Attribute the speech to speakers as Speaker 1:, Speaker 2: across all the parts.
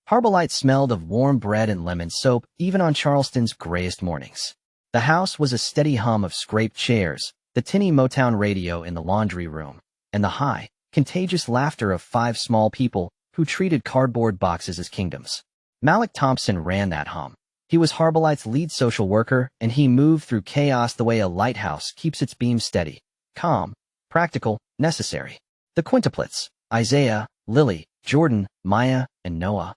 Speaker 1: Harbolite smelled of warm bread and lemon soap even on Charleston's grayest mornings. The house was a steady hum of scraped chairs, the tinny Motown radio in the laundry room, and the high, contagious laughter of 5 small people who treated cardboard boxes as kingdoms. Malik Thompson ran that hum. He was Harbolite's lead social worker, and he moved through chaos the way a lighthouse keeps its beam steady, calm, practical, necessary. The Quintuplets, Isaiah, Lily, Jordan, Maya, and Noah,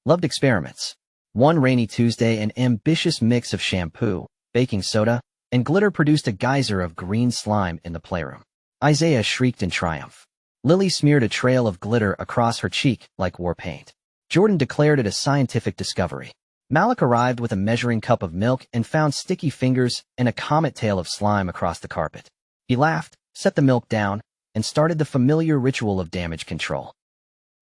Speaker 1: loved experiments. One rainy Tuesday, an ambitious mix of shampoo, baking soda, and glitter produced a geyser of green slime in the playroom. Isaiah shrieked in triumph. Lily smeared a trail of glitter across her cheek like war paint. Jordan declared it a scientific discovery. Malik arrived with a measuring cup of milk and found sticky fingers and a comet tail of slime across the carpet. He laughed, set the milk down, and started the familiar ritual of damage control.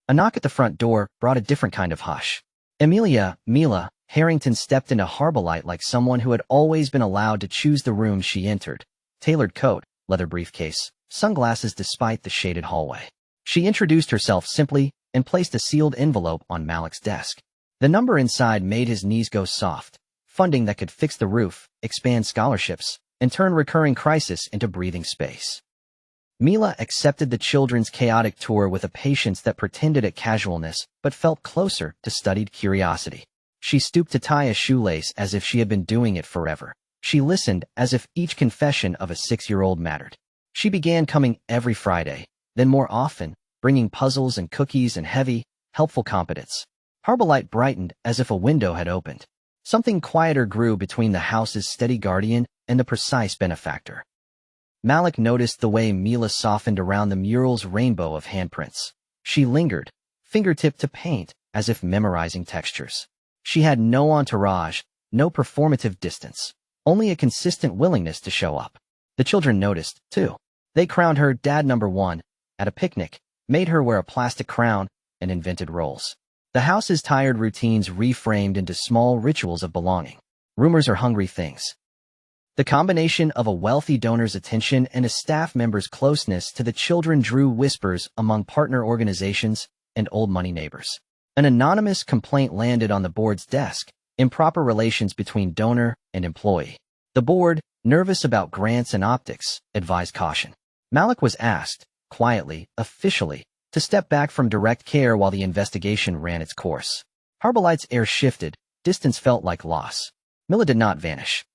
Speaker 1: A knock at the front door brought a different kind of hush. Mila Harrington stepped into Harbolite like someone who had always been allowed to choose the room she entered. Tailored coat, leather briefcase, sunglasses despite the shaded hallway. She introduced herself simply and placed a sealed envelope on Malik's desk. The number inside made his knees go soft. Funding that could fix the roof, expand scholarships, and turn recurring crisis into breathing space. Mila accepted the children's chaotic tour with a patience that pretended at casualness but felt closer to studied curiosity. She stooped to tie a shoelace as if she had been doing it forever. She listened as if each confession of a 6-year-old mattered. She began coming every Friday, then more often, bringing puzzles and cookies and heavy, helpful competence. Harbolite brightened as if a window had opened. Something quieter grew between the house's steady guardian and the precise benefactor. Malik noticed the way Mila softened around the mural's rainbow of handprints. She lingered, fingertip to paint, as if memorizing textures. She had no entourage, no performative distance, only a consistent willingness to show up. The children noticed, too. They crowned her Dad Number 1 at a picnic, made her wear a plastic crown, and invented roles. The house's tired routines reframed into small rituals of belonging. Rumors are hungry things. The combination of a wealthy donor's attention and a staff member's closeness to the children drew whispers among partner organizations and old money neighbors. An anonymous complaint landed on the board's desk: improper relations between donor and employee. The board, nervous about grants and optics, advised caution. Malik was asked, quietly, officially, to step back from direct care while the investigation ran its course. Harbolite's air shifted, distance felt like loss. Mila did not vanish.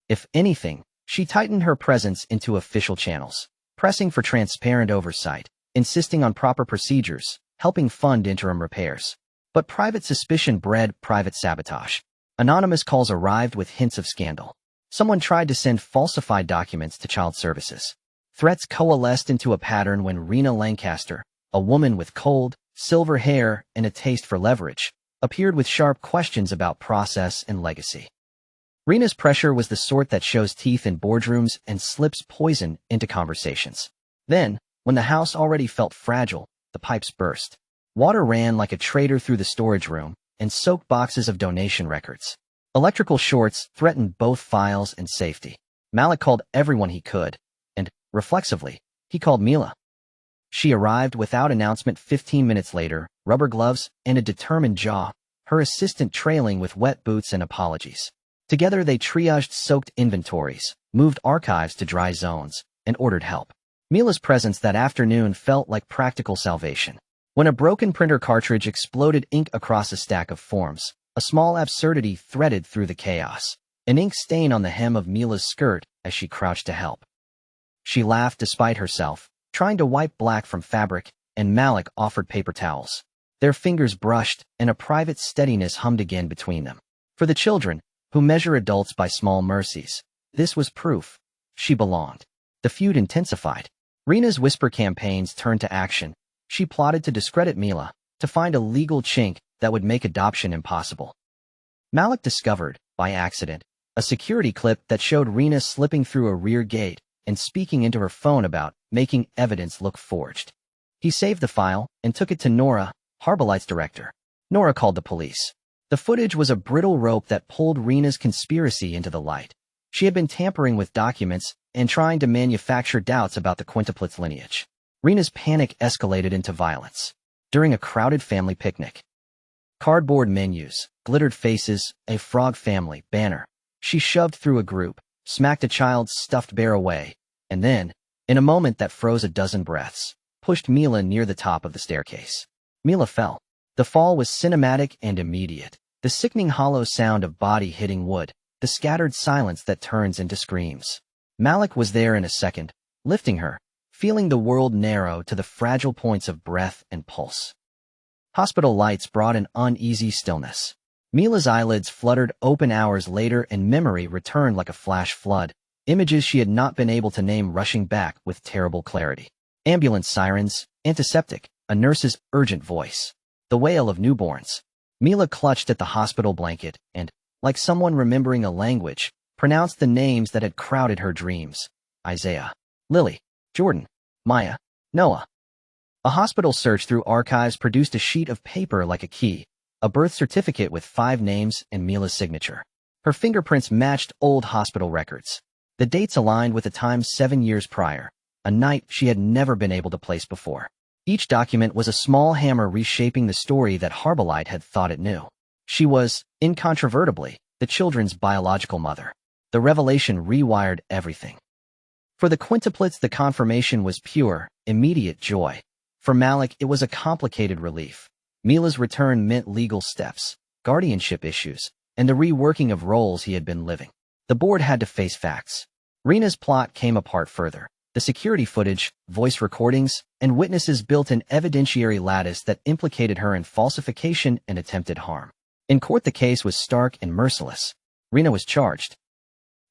Speaker 1: If anything, she tightened her presence into official channels, pressing for transparent oversight, insisting on proper procedures, helping fund interim repairs. But private suspicion bred private sabotage. Anonymous calls arrived with hints of scandal. Someone tried to send falsified documents to child services. Threats coalesced into a pattern when Rena Lancaster, a woman with cold, silver hair and a taste for leverage, appeared with sharp questions about process and legacy. Rena's pressure was the sort that shows teeth in boardrooms and slips poison into conversations. Then, when the house already felt fragile, the pipes burst. Water ran like a traitor through the storage room and soaked boxes of donation records. Electrical shorts threatened both files and safety. Malik called everyone he could, and, reflexively, he called Mila. She arrived without announcement 15 minutes later, rubber gloves and a determined jaw, her assistant trailing with wet boots and apologies. Together they triaged soaked inventories, moved archives to dry zones, and ordered help. Mila's presence that afternoon felt like practical salvation. When a broken printer cartridge exploded ink across a stack of forms, a small absurdity threaded through the chaos, an ink stain on the hem of Mila's skirt as she crouched to help. She laughed despite herself, trying to wipe black from fabric, and Malik offered paper towels. Their fingers brushed, and a private steadiness hummed again between them. For the children, who measure adults by small mercies, this was proof. She belonged. The feud intensified. Rena's whisper campaigns turned to action. She plotted to discredit Mila, to find a legal chink that would make adoption impossible. Malik discovered, by accident, a security clip that showed Rena slipping through a rear gate and speaking into her phone about making evidence look forged. He saved the file and took it to Nora, Harbolite's director. Nora called the police. The footage was a brittle rope that pulled Rena's conspiracy into the light. She had been tampering with documents and trying to manufacture doubts about the Quintuplets' lineage. Rena's panic escalated into violence. During a crowded family picnic, Cardboard menus, glittered faces, a frog family banner. She shoved through a group, smacked a child's stuffed bear away, and then, in a moment that froze a dozen breaths, pushed Mila near the top of the staircase. Mila fell. The fall was cinematic and immediate. The sickening hollow sound of body hitting wood, the scattered silence that turns into screams. Malik was there in a second, lifting her, feeling the world narrow to the fragile points of breath and pulse. Hospital lights brought an uneasy stillness. Mila's eyelids fluttered open hours later and memory returned like a flash flood, images she had not been able to name rushing back with terrible clarity. Ambulance sirens, antiseptic, a nurse's urgent voice. The wail of newborns. Mila clutched at the hospital blanket and, like someone remembering a language, pronounced the names that had crowded her dreams. Isaiah, Lily, Jordan, Maya, Noah. A hospital search through archives produced a sheet of paper like a key, a birth certificate with 5 names and Mila's signature. Her fingerprints matched old hospital records. The dates aligned with the time 7 years prior, a night she had never been able to place before. Each document was a small hammer reshaping the story that Harbolite had thought it knew. She was, incontrovertibly, the children's biological mother. The revelation rewired everything. For the quintuplets, the confirmation was pure, immediate joy. For Malik, it was a complicated relief. Mila's return meant legal steps, guardianship issues, and the reworking of roles he had been living. The board had to face facts. Rena's plot came apart further. The security footage, voice recordings, and witnesses built an evidentiary lattice that implicated her in falsification and attempted harm. In court, the case was stark and merciless. Rena was charged.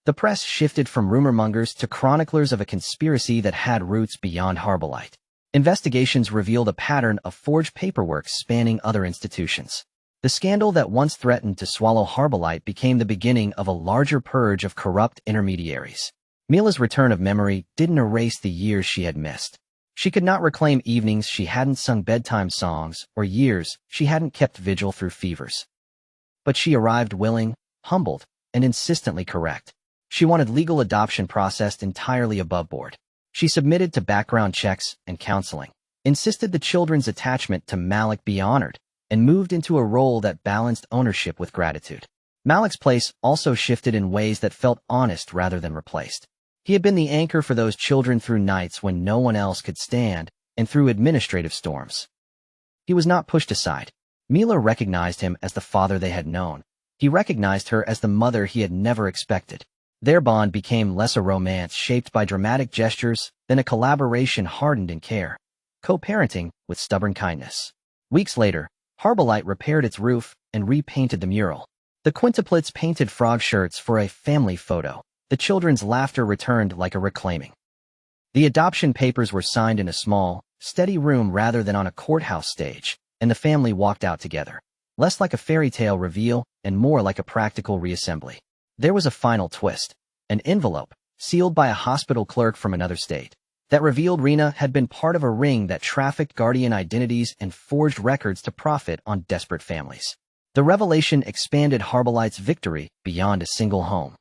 Speaker 1: The press shifted from rumor-mongers to chroniclers of a conspiracy that had roots beyond Harbolite. Investigations revealed a pattern of forged paperwork spanning other institutions. The scandal that once threatened to swallow Harbolite became the beginning of a larger purge of corrupt intermediaries. Mila's return of memory didn't erase the years she had missed. She could not reclaim evenings she hadn't sung bedtime songs or years she hadn't kept vigil through fevers. But she arrived willing, humbled, and insistently correct. She wanted legal adoption processed entirely above board. She submitted to background checks and counseling, insisted the children's attachment to Malik be honored, and moved into a role that balanced ownership with gratitude. Malik's place also shifted in ways that felt honest rather than replaced. He had been the anchor for those children through nights when no one else could stand, and through administrative storms. He was not pushed aside. Mila recognized him as the father they had known. He recognized her as the mother he had never expected. Their bond became less a romance shaped by dramatic gestures than a collaboration hardened in care, co-parenting with stubborn kindness. Weeks later, Harbolite repaired its roof and repainted the mural. The quintuplets painted frog shirts for a family photo. The children's laughter returned like a reclaiming. The adoption papers were signed in a small, steady room rather than on a courthouse stage, and the family walked out together, less like a fairy tale reveal and more like a practical reassembly. There was a final twist, an envelope, sealed by a hospital clerk from another state, that revealed Rena had been part of a ring that trafficked guardian identities and forged records to profit on desperate families. The revelation expanded Harbolite's victory beyond a single home.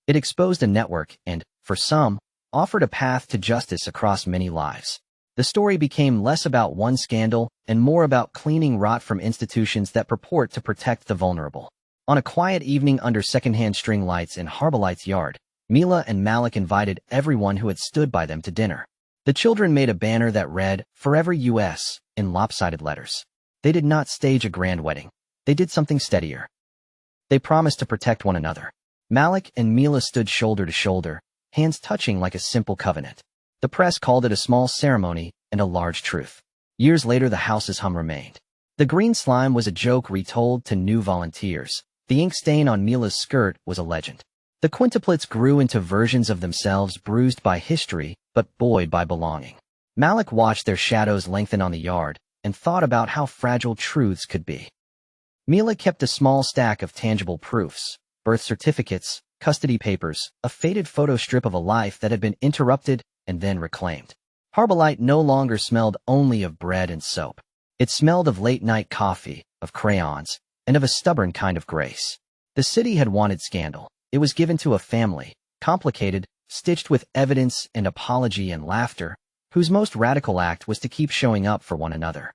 Speaker 1: It exposed a network and, for some, offered a path to justice across many lives. The story became less about one scandal and more about cleaning rot from institutions that purport to protect the vulnerable. On a quiet evening under secondhand string lights in Harbolite's yard, Mila and Malik invited everyone who had stood by them to dinner. The children made a banner that read, "Forever U.S., in lopsided letters. They did not stage a grand wedding. They did something steadier. They promised to protect one another. Malik and Mila stood shoulder to shoulder, hands touching like a simple covenant. The press called it a small ceremony and a large truth. Years later, the house's hum remained. The green slime was a joke retold to new volunteers. The ink stain on Mila's skirt was a legend. The quintuplets grew into versions of themselves bruised by history, but buoyed by belonging. Malik watched their shadows lengthen on the yard and thought about how fragile truths could be. Mila kept a small stack of tangible proofs, birth certificates, custody papers, a faded photo strip of a life that had been interrupted and then reclaimed. Harbolite no longer smelled only of bread and soap. It smelled of late-night coffee, of crayons, and of a stubborn kind of grace. The city had wanted scandal. It was given to a family, complicated, stitched with evidence and apology and laughter, whose most radical act was to keep showing up for one another.